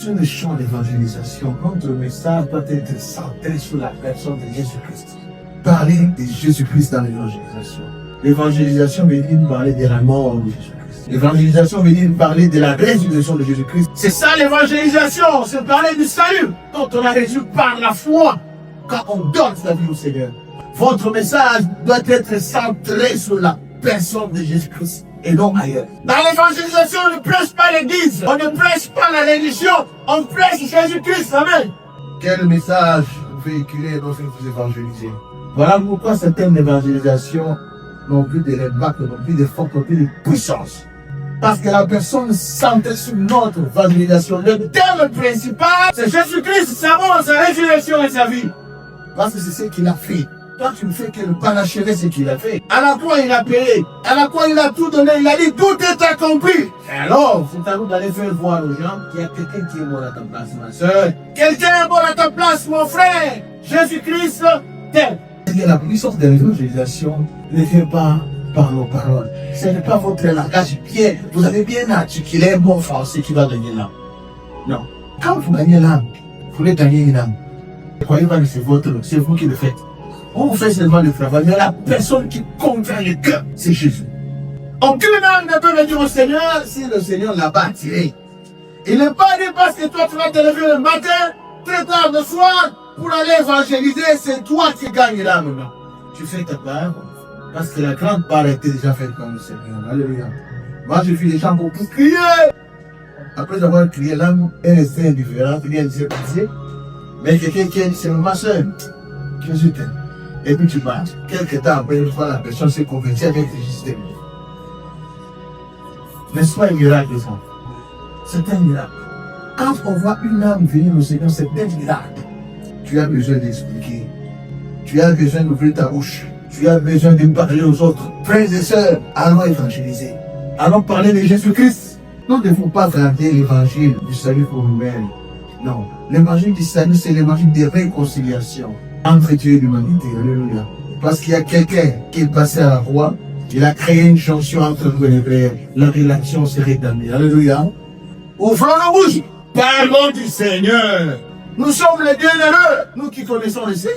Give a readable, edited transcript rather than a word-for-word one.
Sur le champ d'évangélisation, notre message doit être centré sur la personne de Jésus-Christ. Parler de Jésus-Christ dans l'évangélisation. L'évangélisation veut dire parler de la mort de Jésus-Christ. L'évangélisation veut dire parler de la résurrection de Jésus-Christ. C'est ça l'évangélisation, c'est parler du salut dont on a reçu par la foi quand on donne sa vie au Seigneur. Votre message doit être centré sur la personne de Jésus-Christ et non ailleurs. Dans l'évangélisation, on ne prêche pas l'église, on ne prêche pas la religion, on prêche Jésus-Christ. Amen. Quel message véhiculer lorsque vous évangélisez? Voilà pourquoi certaines évangélisations n'ont plus de l'impact, n'ont plus de force, n'ont plus de puissance. Parce que la personne centrée sur notre évangélisation, le thème principal, c'est Jésus-Christ, sa mort, sa résurrection et sa vie. Parce que c'est ce qu'il a fait. Toi, tu ne fais que le parachever ce qu'il a fait. À la croix, il a payé. À la croix, il a tout donné. Il a dit, tout est accompli. Et alors, c'est à nous d'aller faire voir aux gens qu'il y a quelqu'un qui est mort à ta place, ma soeur. Quelqu'un est mort à ta place, mon frère. Jésus-Christ t'aime. La puissance de l'évangélisation ne vient pas par nos paroles. Ce n'est pas votre langage bien. Vous avez bien articulé un bon français qui va gagner l'âme. Non. Quand vous gagnez l'âme, vous voulez gagner une âme. Croyez pas que c'est vous qui le faites. On vous fait seulement le travail, mais la personne qui convainc le cœur, c'est Jésus. Aucune âme ne peut venir au Seigneur si le Seigneur l'a pas attiré. Il n'est pas dit parce que toi tu vas te lever le matin, très tard le soir, pour aller évangéliser, c'est toi qui gagnes l'âme. Tu fais ta part, parce que la grande part a été déjà faite par le Seigneur. Alléluia. Moi je suis des gens pour crier. Après avoir crié, l'âme est restée indifférente, il y a une sympathie. Mais quelqu'un qui a dit, c'est ma soeur, Jésus t'aime. Et puis tu pars. Quelques temps après, une fois la personne s'est convertie avec le système. N'est-ce pas un miracle ça? C'est un miracle. Quand on voit une âme venir au Seigneur, c'est un miracle. Tu as besoin d'expliquer. Tu as besoin d'ouvrir ta bouche. Tu as besoin de parler aux autres. Frères et sœurs, allons évangéliser. Allons parler de Jésus-Christ. Nous ne devons pas garder l'évangile du salut pour nous-mêmes. Non. L'évangile du salut, c'est l'évangile de réconciliation entre Dieu et l'humanité. Alléluia. Parce qu'il y a quelqu'un qui est passé à la croix, il a créé une chanson entre nous et les frères. La relation s'est rétablie. Alléluia. Ouvrons nos bouches. Parlons du Seigneur. Nous sommes les bienheureux, nous qui connaissons le Seigneur.